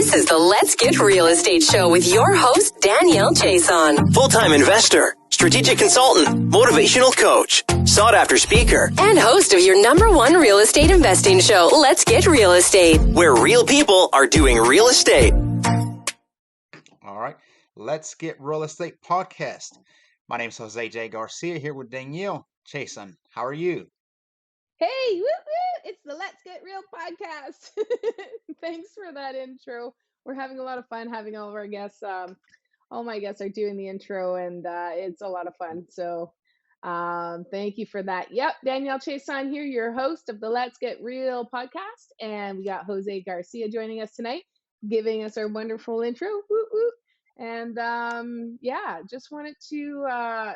This is the Let's Get Real Estate Show with your host, Danielle Chason. Full-time investor, strategic consultant, motivational coach, sought-after speaker, and host of your #1 real estate investing show, Let's Get Real Estate, where real people are doing real estate. All right, Let's Get Real Estate podcast. My name is Jose Garcia here with Danielle Chason. How are you? Hey, woo woo! It's the Let's Get Real podcast. Thanks for that intro. We're having a lot of fun having all of our guests. All my guests are doing the intro, and it's a lot of fun. So thank you for that. Yep, Danielle Chason here, your host of the Let's Get Real podcast. And we got Jose Garcia joining us tonight, giving us our wonderful intro. Woo woo! And just wanted to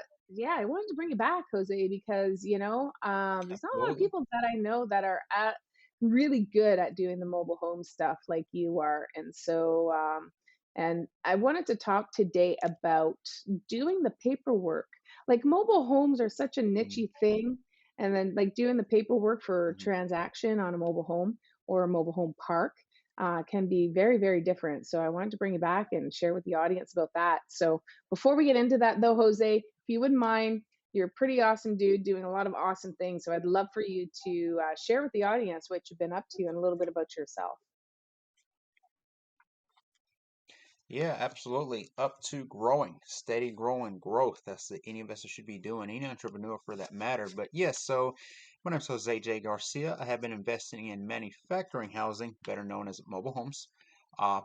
I wanted to bring it back, Jose, because there's not a lot of people that I know that are really good at doing the mobile home stuff like you are. And so and I wanted to talk today about doing the paperwork. Like, mobile homes are such a niche thing, and then like doing the paperwork for a transaction on a mobile home or a mobile home park can be very, very different. So I wanted to bring it back and share with the audience about that. So before we get into that, though, Jose, if you wouldn't mind, you're a pretty awesome dude doing a lot of awesome things. So I'd love for you to share with the audience what you've been up to and a little bit about yourself. Yeah, absolutely. Up to growing, steady growing growth. That's what any investor should be doing, any entrepreneur for that matter. But yes, so my name is Jose Garcia. I have been investing in manufacturing housing, better known as mobile homes,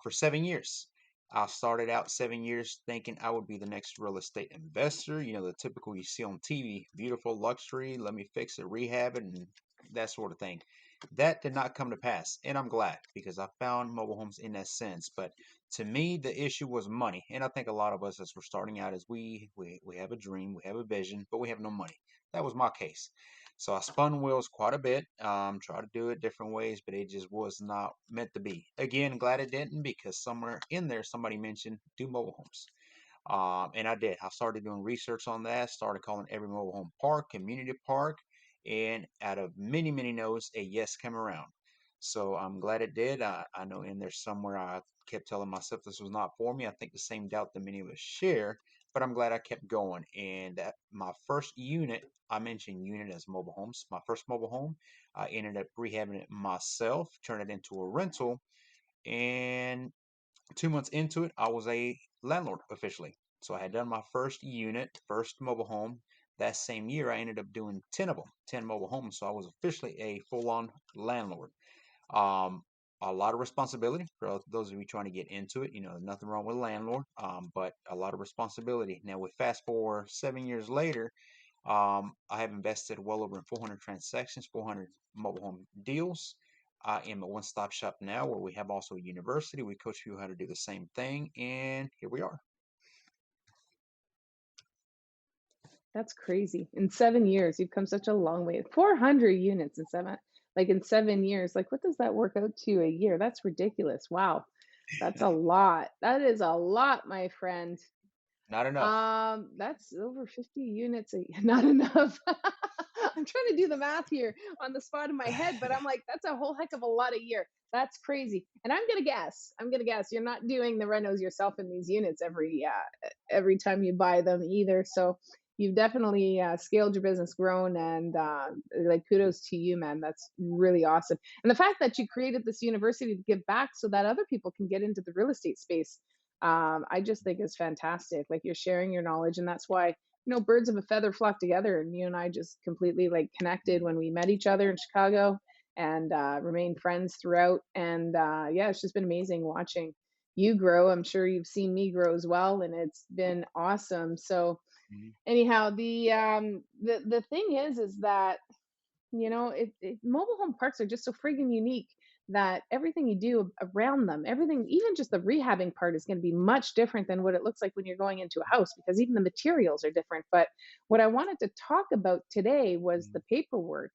for 7 years. I started out 7 years thinking I would be the next real estate investor. You know, the typical you see on TV, beautiful luxury, let me fix it, rehab it, and that sort of thing. That did not come to pass, and I'm glad, because I found mobile homes in that sense. But to me, the issue was money, and I think a lot of us, as we're starting out, is we have a dream, we have a vision, but we have no money. That was my case. So I spun wheels quite a bit, tried to do it different ways, but it just was not meant to be. Again, glad it didn't, because somewhere in there somebody mentioned do mobile homes. And I did. I started doing research on that, started calling every mobile home park, community park, and out of many, many no's, a yes came around. So I'm glad it did. I know in there somewhere I kept telling myself this was not for me. I think the same doubt that many of us share, but I'm glad I kept going. And my first unit, I mentioned unit as mobile homes. My first mobile home, I ended up rehabbing it myself, turned it into a rental. And 2 months into it, I was a landlord officially. So I had done my first unit, first mobile home. That same year, I ended up doing 10 of them, 10 mobile homes. So I was officially a full-on landlord. Um, a lot of responsibility for those of you trying to get into it. You know, nothing wrong with landlord, but a lot of responsibility. Now, with fast forward 7 years later, I have invested well over 400 transactions, 400 mobile home deals. I am a one-stop shop now, where we have also a university. We coach people how to do the same thing, and here we are. That's crazy. In 7 years, you've come such a long way. 400 units in 7 years. Like, what does that work out to a year? That's ridiculous. Wow. That's a lot. That is a lot, my friend. Not enough. That's over 50 units. Not enough. I'm trying to do the math here on the spot in my head, but I'm like, that's a whole heck of a lot a year. That's crazy. And I'm gonna guess you're not doing the renos yourself in these units every time you buy them either. So you've definitely scaled your business, grown, and like, kudos to you, man. That's really awesome. And the fact that you created this university to give back so that other people can get into the real estate space, I just think is fantastic. Like, you're sharing your knowledge, and that's why, birds of a feather flock together. And you and I just completely like connected when we met each other in Chicago, and remained friends throughout. And it's just been amazing watching you grow. I'm sure you've seen me grow as well, and it's been awesome. So anyhow, the thing is that mobile home parks are just so friggin' unique that everything you do around them, everything, even just the rehabbing part, is going to be much different than what it looks like when you're going into a house, because even the materials are different. But what I wanted to talk about today was the paperwork,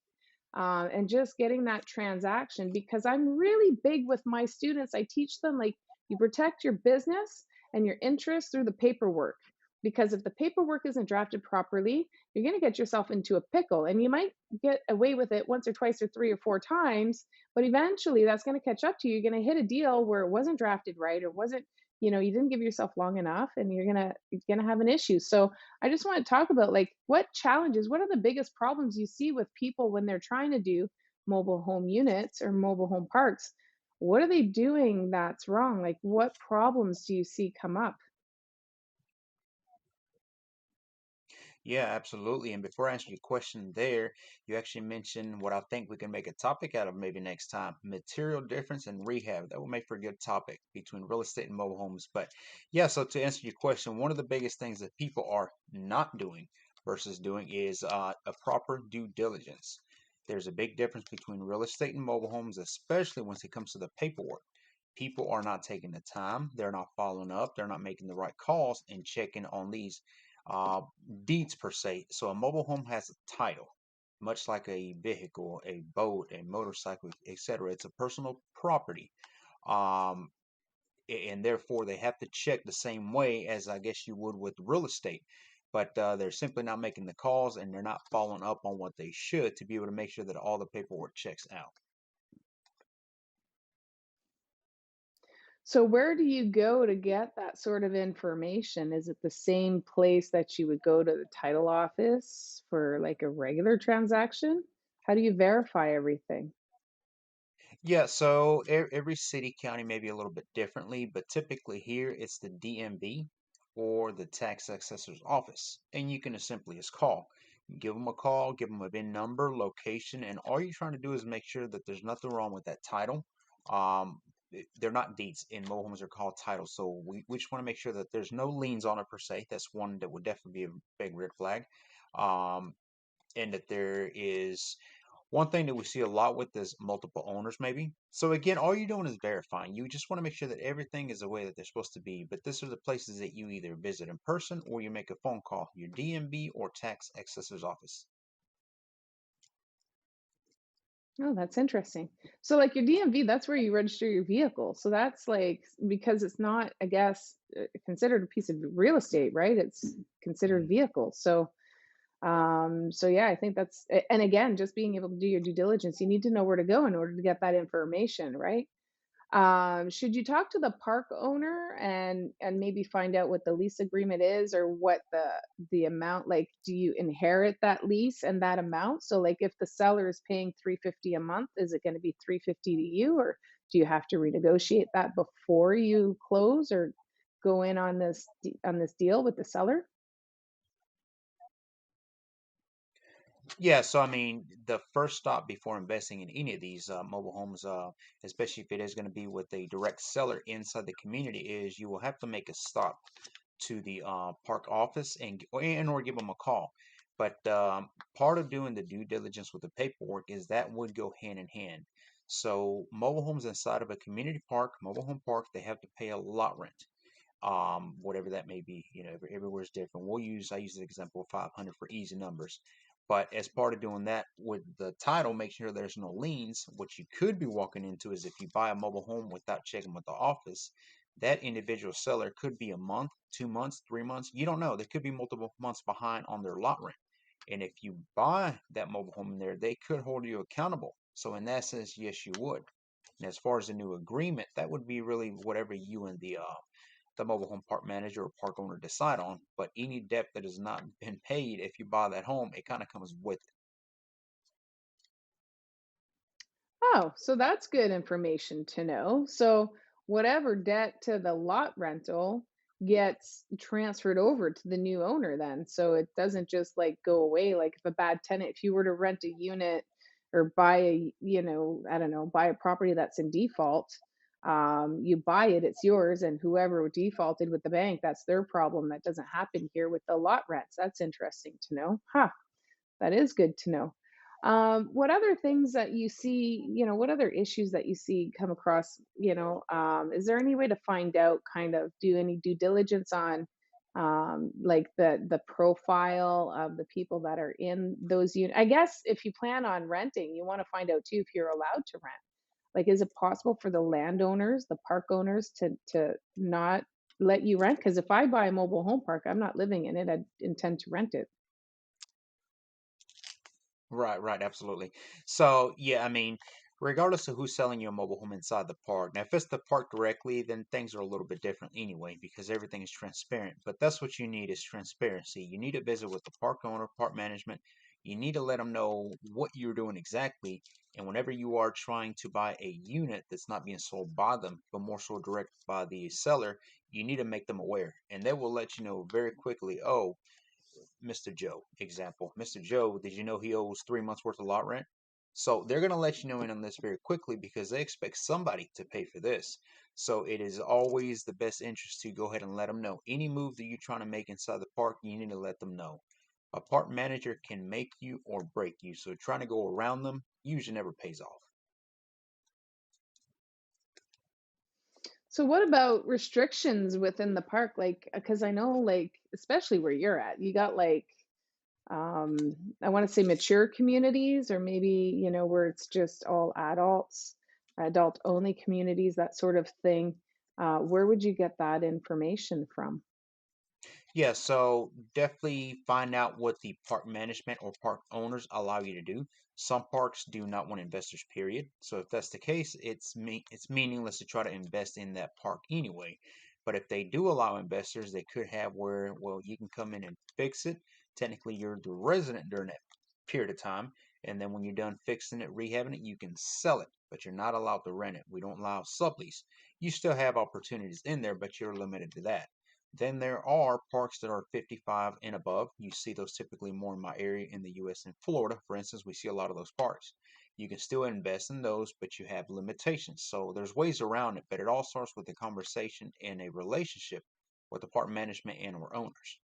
and just getting that transaction, because I'm really big with my students. I teach them, like, you protect your business and your interests through the paperwork. because if the paperwork isn't drafted properly, you're going to get yourself into a pickle, and you might get away with it once or twice or three or four times, but eventually that's going to catch up to you. You're going to hit a deal where it wasn't drafted right, or wasn't, you didn't give yourself long enough, and you're going to have an issue. So I just want to talk about, like, what are the biggest problems you see with people when they're trying to do mobile home units or mobile home parks? What are they doing that's wrong? Like, what problems do you see come up? Yeah, absolutely. And before I answer your question there, you actually mentioned what I think we can make a topic out of maybe next time: material difference and rehab. That will make for a good topic between real estate and mobile homes. But yeah, so to answer your question, one of the biggest things that people are not doing versus doing is a proper due diligence. There's a big difference between real estate and mobile homes, especially once it comes to the paperwork. People are not taking the time, they're not following up, they're not making the right calls and checking on these uh, deeds per se. So a mobile home has a title, much like a vehicle, a boat, a motorcycle, etc. It's a personal property, um, and therefore they have to check the same way as I guess you would with real estate. But they're simply not making the calls, and they're not following up on what they should to be able to make sure that all the paperwork checks out. So where do you go to get that sort of information? Is it the same place that you would go to the title office for like a regular transaction? How do you verify everything? Yeah, so every city, county may be a little bit differently, but typically here it's the DMV or the tax assessor's office, and you can as simply as call. Give them a call, give them a VIN number, location, and all you're trying to do is make sure that there's nothing wrong with that title. They're not deeds. In mobile homes, they're called titles, so we just want to make sure that there's no liens on it per se. That's one that would definitely be a big red flag. Um, and that there is one thing that we see a lot with is multiple owners, maybe. So again, all you're doing is verifying. You just want to make sure that everything is the way that they're supposed to be. But these are the places that you either visit in person or you make a phone call, your DMV or tax assessor's office. Oh, that's interesting. So like your DMV, that's where you register your vehicle. So that's like, because it's not, I guess, considered a piece of real estate, right? It's considered Mhm. vehicle. So yeah, I think and again, just being able to do your due diligence, you need to know where to go in order to get that information, right? Should you talk to the park owner and maybe find out what the lease agreement is, or what the amount, like, do you inherit that lease and that amount? So like if the seller is paying 350 a month, is it going to be 350 to you, or do you have to renegotiate that before you close or go in on this deal with the seller? Yeah, so I mean, the first stop before investing in any of these mobile homes, especially if it is going to be with a direct seller inside the community, is you will have to make a stop to the park office and or give them a call. But part of doing the due diligence with the paperwork is that would go hand in hand. So mobile homes inside of a community park, mobile home park, they have to pay a lot rent, whatever that may be. Everywhere's different. I use the example of 500 for easy numbers. But as part of doing that with the title, make sure there's no liens. What you could be walking into is if you buy a mobile home without checking with the office, that individual seller could be a month, 2 months, 3 months. You don't know. They could be multiple months behind on their lot rent. And if you buy that mobile home in there, they could hold you accountable. So in that sense, yes, you would. And as far as the new agreement, that would be really whatever you and the mobile home park manager or park owner decide on. But any debt that has not been paid, if you buy that home, it kind of comes with it. Oh, so that's good information to know. So whatever debt to the lot rental gets transferred over to the new owner then. So it doesn't just like go away. Like if a bad tenant, if you were to rent a unit or buy I don't know, buy a property that's in default, you buy it, it's yours, and whoever defaulted with the bank, that's their problem. That doesn't happen here with the lot rents. That's interesting to know. Huh. That is good to know. What other things that you see, what other issues that you see come across, is there any way to find out, kind of do any due diligence on like the profile of the people that are in those units? I guess if you plan on renting, you want to find out too if you're allowed to rent. Like, is it possible for the landowners, the park owners, to not let you rent? Because if I buy a mobile home park, I'm not living in it. I intend to rent it. Right, right, absolutely. So, yeah, I mean, regardless of who's selling you a mobile home inside the park, now if it's the park directly, then things are a little bit different anyway because everything is transparent. But that's what you need is transparency. You need to visit with the park owner, park management. You need to let them know what you're doing exactly. And whenever you are trying to buy a unit that's not being sold by them, but more so direct by the seller, you need to make them aware. And they will let you know very quickly, oh, Mr. Joe, example. Mr. Joe, did you know he owes 3 months worth of lot rent? So they're going to let you know in on this very quickly because they expect somebody to pay for this. So it is always the best interest to go ahead and let them know. Any move that you're trying to make inside the park, you need to let them know. A park manager can make you or break you. So trying to go around them usually never pays off. So what about restrictions within the park? Like, because I know, like, especially where you're at, you got like, I want to say mature communities, or maybe, where it's just all adults, adult only communities, that sort of thing. Where would you get that information from? Yeah, so definitely find out what the park management or park owners allow you to do. Some parks do not want investors, period. So if that's the case, it's meaningless to try to invest in that park anyway. But if they do allow investors, they could have where, well, you can come in and fix it. Technically, you're the resident during that period of time. And then when you're done fixing it, rehabbing it, you can sell it, but you're not allowed to rent it. We don't allow sublease. You still have opportunities in there, but you're limited to that. Then there are parks that are 55 and above. You see those typically more in my area in the US and Florida. For instance, we see a lot of those parks. You can still invest in those, but you have limitations. So there's ways around it, but it all starts with a conversation and a relationship with the park management and or owners.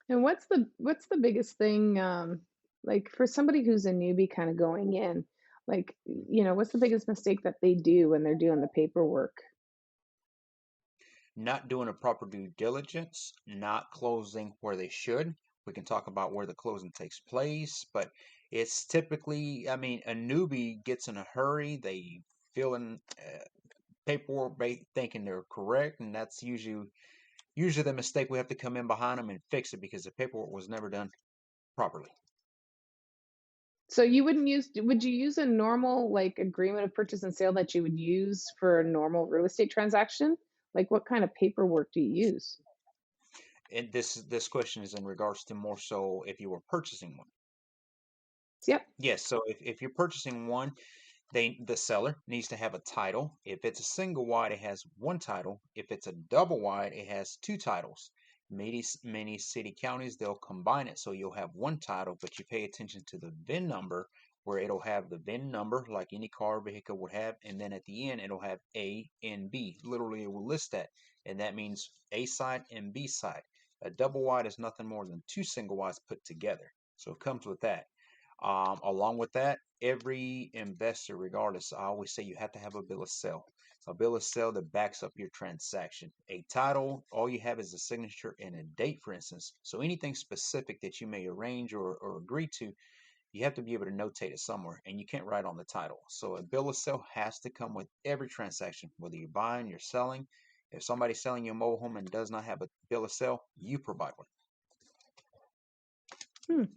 And what's the biggest thing, like for somebody who's a newbie kind of going in, like, what's the biggest mistake that they do when they're doing the paperwork? Not doing a proper due diligence, not closing where they should. We can talk about where the closing takes place, but it's typically, I mean, a newbie gets in a hurry. They fill in paperwork thinking they're correct, and that's usually the mistake. We have to come in behind them and fix it because the paperwork was never done properly. So would you use a normal like agreement of purchase and sale that you would use for a normal real estate transaction? Like what kind of paperwork do you use? And this question is in regards to more so if you were purchasing one. Yep. Yes, so if you're purchasing one, the seller needs to have a title. If it's a single wide, it has one title. If it's a double wide, it has two titles. Many city counties they'll combine it so you'll have one title, but you pay attention to the VIN number where it'll have the VIN number like any car or vehicle would have, and then at the end it'll have A and B. Literally, it will list that, and that means A side and B side. A double wide is nothing more than two single wides put together, so it comes with that. Along with that, every investor, regardless, I always say you have to have a bill of sale. So a bill of sale that backs up your transaction. A title, all you have is a signature and a date, for instance. So anything specific that you may arrange or agree to, you have to be able to notate it somewhere, and you can't write on the title. So a bill of sale has to come with every transaction, whether you're buying, you're selling. If somebody's selling you a mobile home and does not have a bill of sale, you provide one. Hmm.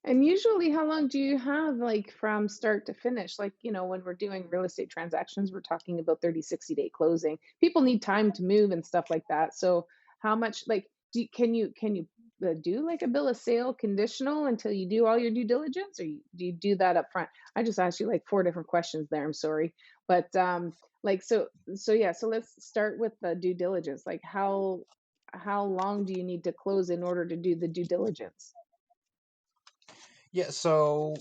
And usually, how long do you have, like, from start to finish? Like, when we're doing real estate transactions, we're talking about 30, 60-day closing. People need time to move and stuff like that. So, how much, like, can you do like a bill of sale conditional until you do all your due diligence, or do you do that up front? I just asked you like four different questions there. I'm sorry, but like so yeah. So let's start with the due diligence. Like, how long do you need to close in order to do the due diligence? Yeah, so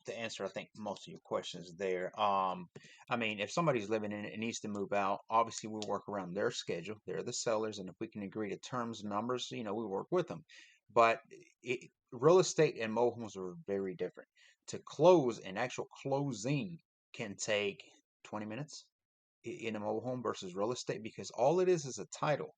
to answer, I think most of your questions there. I mean, if somebody's living in it and needs to move out, obviously we work around their schedule. They're the sellers, and if we can agree to terms, numbers, we work with them. But real estate and mobile homes are very different. To close, an actual closing can take 20 minutes in a mobile home versus real estate because all it is a title.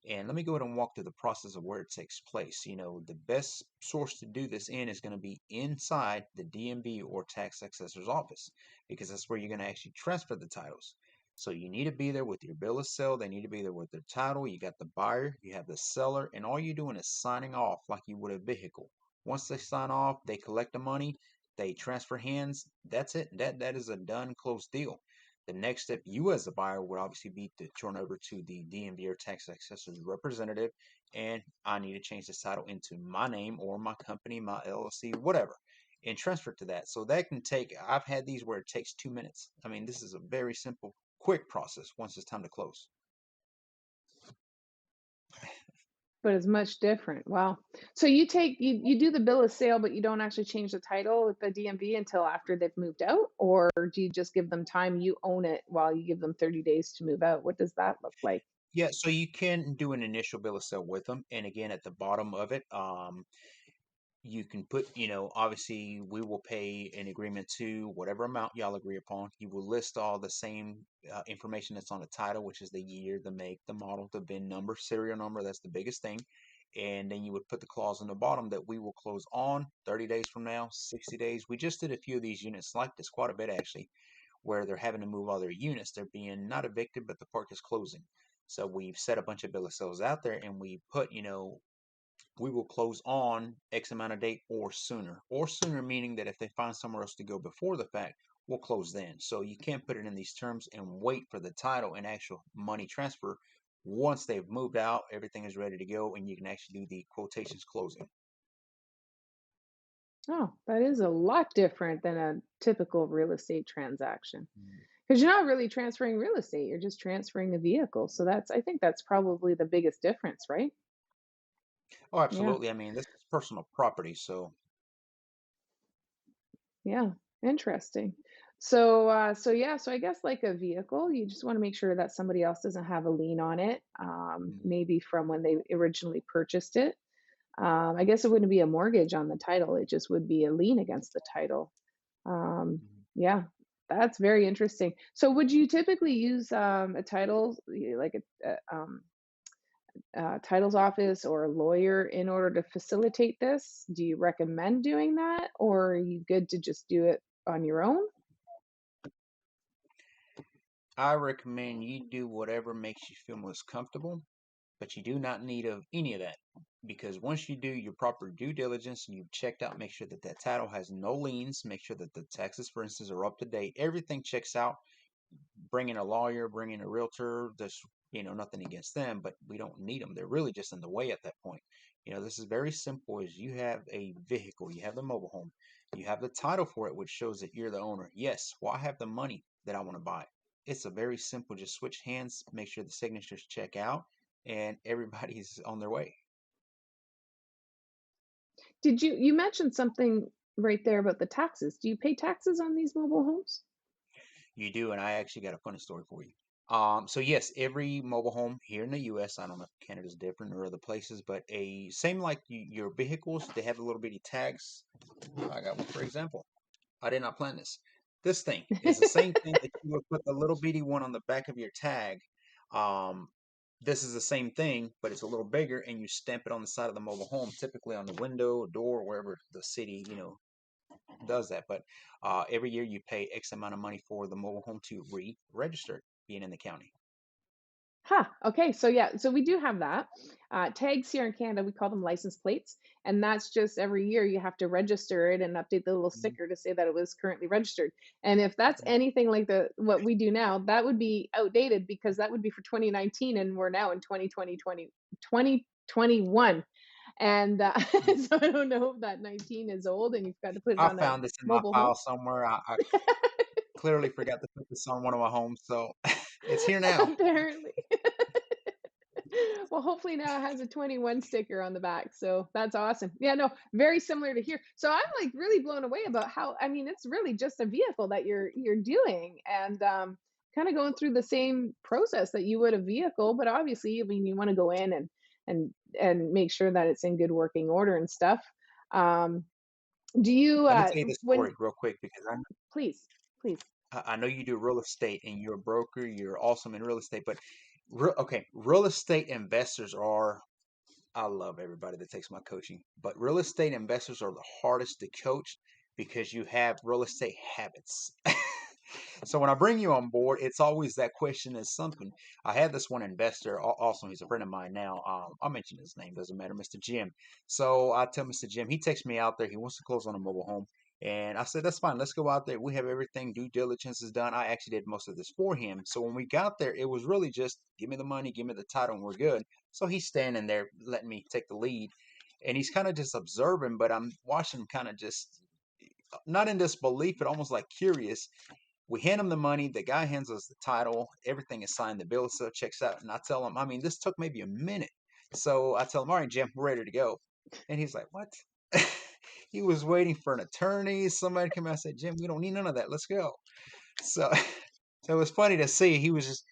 And let me go ahead and walk through the process of where it takes place. The best source to do this in is going to be inside the DMV or tax assessor's office, because that's where you're going to actually transfer the titles. So you need to be there with your bill of sale. They need to be there with their title. You got the buyer, you have the seller, and all you're doing is signing off like you would a vehicle. Once they sign off, they collect the money, they transfer hands. That's it. That is a done, closed deal. The next step, you as a buyer, would obviously be to turn over to the DMV or tax assessor's representative, and I need to change this title into my name or my company, my LLC, whatever, and transfer it to that. So that can take, I've had these where it takes 2 minutes. I mean, this is a very simple, quick process once it's time to close. But it's much different. Wow. So you do the bill of sale, but you don't actually change the title with the DMV until after they've moved out, or do you just give them time? You own it while you give them 30 days to move out. What does that look like? Yeah, so you can do an initial bill of sale with them, and again, at the bottom of it, you can put, obviously we will pay an agreement to whatever amount y'all agree upon. You will list all the same information that's on the title, which is the year, the make, the model, the VIN number, serial number. That's the biggest thing. And then you would put the clause on the bottom that we will close on 30 days from now, 60 days. We just did a few of these units like this, quite a bit actually, where they're having to move all their units. They're being not evicted, but the park is closing. So we've set a bunch of bill of sales out there, and we put, we will close on X amount of date or sooner meaning that if they find somewhere else to go before the fact, we'll close then. So you can't put it in these terms and wait for the title and actual money transfer. Once they've moved out, everything is ready to go, and you can actually do the quotations closing. Oh, that is a lot different than a typical real estate transaction. Because you're not really transferring real estate, you're just transferring a vehicle. So I think that's probably the biggest difference, right? Oh, Yeah. absolutely. I mean, this is personal property, so Yeah, interesting. So yeah, so I guess like a vehicle, you just want to make sure that somebody else doesn't have a lien on it, mm, maybe from when they originally purchased it. I guess it wouldn't be a mortgage on the title; it just would be a lien against the title. Um, mm. yeah, that's very interesting. So, would you typically use a title, like a titles office or a lawyer in order to facilitate this? Do you recommend doing that, or are you good to just do it on your own? I recommend you do whatever makes you feel most comfortable, but you do not need of any of that, because once you do your proper due diligence and you've checked out, make sure that that title has no liens, make sure that the taxes, for instance, are up to date, everything checks out. Bring in a lawyer, bring in a realtor. There's, nothing against them, but we don't need them. They're really just in the way at that point. This is very simple. Is you have a vehicle, you have the mobile home, you have the title for it, which shows that you're the owner. Yes, well, I have the money that I want to buy. It's a very simple, just switch hands, make sure the signatures check out, and everybody's on their way. You mentioned something right there about the taxes. Do you pay taxes on these mobile homes? You do, and I actually got a funny story for you. So yes, every mobile home here in the U.S., I don't know if Canada's different or other places, but a same like your vehicles, they have the little bitty tags. I got one for example. I did not plan this. This thing is the same thing that you would put the little bitty one on the back of your tag. Um, this is the same thing, but it's a little bigger, and you stamp it on the side of the mobile home, typically on the window, door, wherever the city, does that. But every year you pay X amount of money for the mobile home to re-register being in the county. Huh. Okay. So yeah. So we do have that. Tags here in Canada, we call them license plates, and that's just every year you have to register it and update the little Mhm. sticker to say that it was currently registered. And if that's anything like the what we do now, that would be outdated because that would be for 2019, and we're now in 2021. And so I don't know if that 19 is old, and you've got to put it I on a found this in my mobile home. file somewhere. I clearly forgot to put this on one of my homes, so it's here now. Apparently. Well, hopefully now it has a 21 sticker on the back. So that's awesome. Yeah, no, very similar to here. So I'm like really blown away about how, I mean, it's really just a vehicle that you're doing and kind of going through the same process that you would a vehicle, but obviously, I mean, you want to go in and make sure that it's in good working order and stuff. Um, do you Let me tell you this when story real quick, because please, please. I know you do real estate and you're a broker. You're awesome in real estate, but Okay, real estate investors are, I love everybody that takes my coaching, but real estate investors are the hardest to coach because you have real estate habits. So when I bring you on board, it's always that question is something. I had this one investor, also he's a friend of mine now. I'll mention his name, doesn't matter, Mr. Jim. So I tell Mr. Jim, he takes me out there. He wants to close on a mobile home. And I said, that's fine. Let's go out there. We have everything. Due diligence is done. I actually did most of this for him. So when we got there, it was really just give me the money, give me the title, and we're good. So he's standing there letting me take the lead. And he's kind of just observing, but I'm watching him kind of just not in disbelief, but almost like curious. We hand him the money. The guy hands us the title. Everything is signed. The bill is still checks out. And I tell him, I mean, this took maybe a minute. So I tell him, all right, Jim, we're ready to go. And he's like, what? He was waiting for an attorney. Somebody come out and said, Jim, we don't need none of that. Let's go. So, so it was funny to see. He was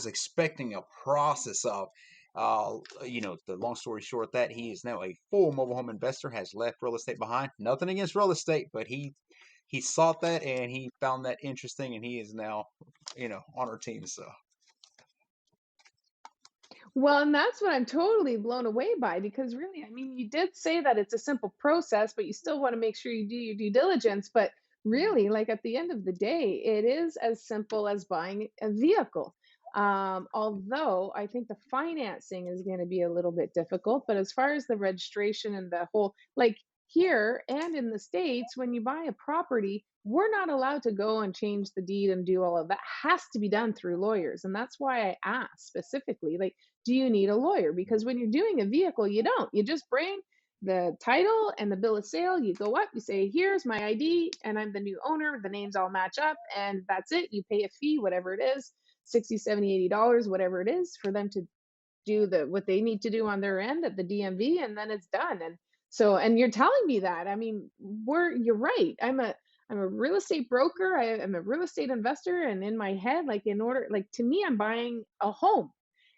expecting a process of, the long story short, that he is now a full mobile home investor, has left real estate behind. Nothing against real estate, but he sought that and he found that interesting, and he is now, on our team. So Well, and that's what I'm totally blown away by because really, I mean, you did say that it's a simple process, but you still want to make sure you do your due diligence. But really, like at the end of the day, it is as simple as buying a vehicle. Although I think the financing is going to be a little bit difficult, but as far as the registration and the whole, like here and in the States, when you buy a property, we're not allowed to go and change the deed and do all of that. Has to be done through lawyers. And that's why I asked specifically, like, do you need a lawyer? Because when you're doing a vehicle, you don't. You just bring the title and the bill of sale. You go up, you say, here's my ID, and I'm the new owner. The names all match up, and that's it. You pay a fee, whatever it is, 60, 70, $80, whatever it is, for them to do what they need to do on their end at the DMV, and then it's done. And so, and you're telling me that. I mean, you're right. I'm a real estate broker. I am a real estate investor, and in my head, like in order, like to me, I'm buying a home,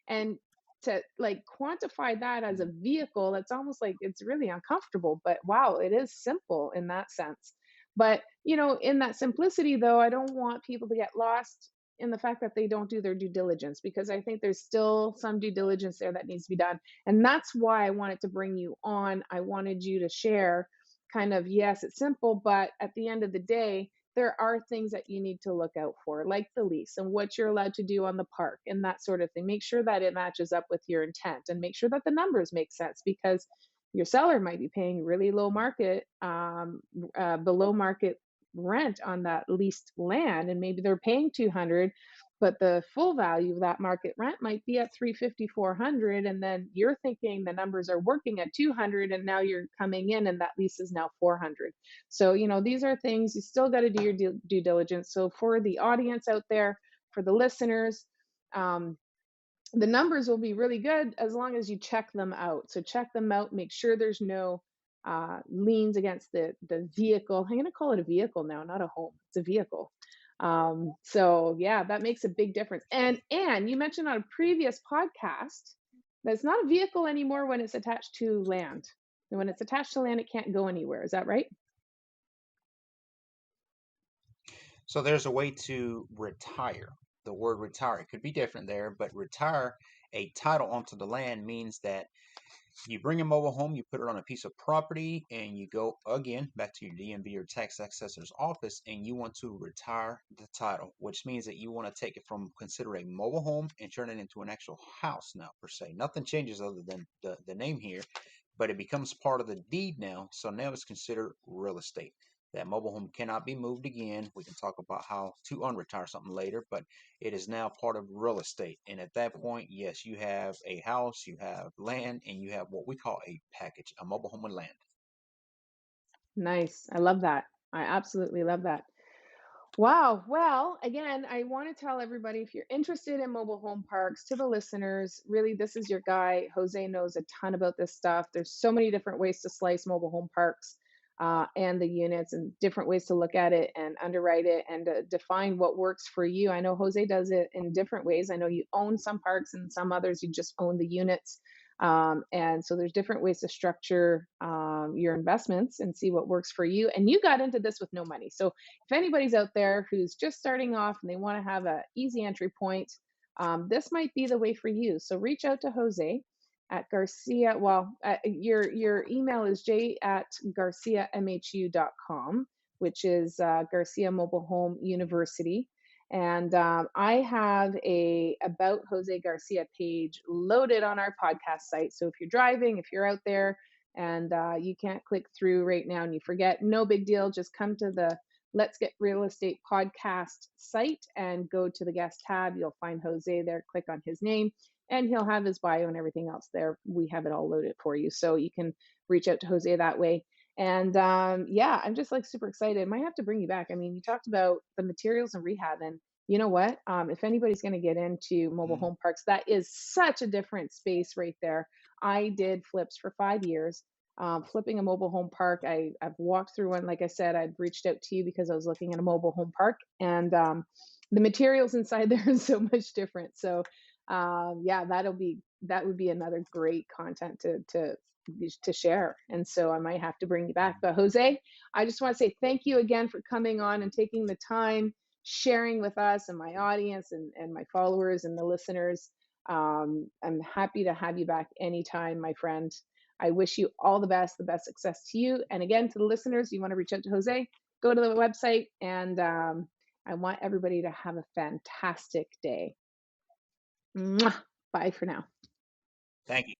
and to like quantify that as a vehicle, that's almost like it's really uncomfortable. But wow, it is simple in that sense. But in that simplicity, though, I don't want people to get lost in the fact that they don't do their due diligence, because I think there's still some due diligence there that needs to be done. And that's why I wanted to bring you on. I wanted you to share kind of, yes, it's simple, but at the end of the day, there are things that you need to look out for, like the lease and what you're allowed to do on the park and that sort of thing. Make sure that it matches up with your intent, and make sure that the numbers make sense, because your seller might be paying really low market, below market rent on that leased land, and maybe they're paying 200, but the full value of that market rent might be at 350, 400, and then you're thinking the numbers are working at 200, and now you're coming in and that lease is now 400. So these are things you still got to do your due diligence. So for the audience out there, for the listeners, um, the numbers will be really good as long as you check them out. So check them out, make sure there's no liens against the vehicle. I'm going to call it a vehicle now, not a home. It's a vehicle. So yeah, that makes a big difference. And you mentioned on a previous podcast that it's not a vehicle anymore when it's attached to land. And when it's attached to land, it can't go anywhere. Is that right? so there's a way to retire. The word retire, it could be different there, but retire a title onto the land means that you bring a mobile home, you put it on a piece of property, and you go again back to your DMV or tax assessor's office, and you want to retire the title, which means that you want to take it from consider a mobile home and turn it into an actual house now, per se. Nothing changes other than the name here, but it becomes part of the deed now. So now it's considered real estate. That mobile home cannot be moved again. We can talk about how to unretire something later, but it is now part of real estate. And at that point, yes, you have a house, you have land, and you have what we call a package, a mobile home and land. Nice. I love that. I absolutely love that. Wow. Well, again, I want to tell everybody, if you're interested in mobile home parks, to the listeners, really, this is your guy. Jose knows a ton about this stuff. There's so many different ways to slice mobile home parks, and the units, and different ways to look at it and underwrite it and define what works for you. I know Jose does it in different ways. I know you own some parks and some others you just own the units. And so there's different ways to structure your investments and see what works for you. And you got into this with no money. So if anybody's out there who's just starting off and they want to have an easy entry point, this might be the way for you. So reach out to Jose at Garcia. Well, your email is j@garciamhu.com, which is Garcia Mobile Home University. And I have a About Jose Garcia page loaded on our podcast site. So if you're driving, if you're out there and you can't click through right now and you forget, no big deal. Just come to the Let's Get Real Estate podcast site and go to the guest tab. You'll find Jose there. Click on his name and he'll have his bio and everything else there. We have it all loaded for you. So you can reach out to Jose that way. And yeah, I'm just like super excited. Might have to bring you back. I mean, you talked about the materials and rehab, and you know what? If anybody's going to get into mobile home parks, that is such a different space right there. I did flips for 5 years. Flipping a mobile home park, I've walked through one. Like I said, I'd reached out to you because I was looking at a mobile home park, and the materials inside there is so much different. So yeah, that would be another great content to share. And so I might have to bring you back. But Jose, I just want to say thank you again for coming on and taking the time, sharing with us and my audience and my followers and the listeners. I'm happy to have you back anytime, my friend. I wish you all the best success to you. And again, to the listeners, you want to reach out to Jose, go to the website. And I want everybody to have a fantastic day. Mwah. Bye for now. Thank you.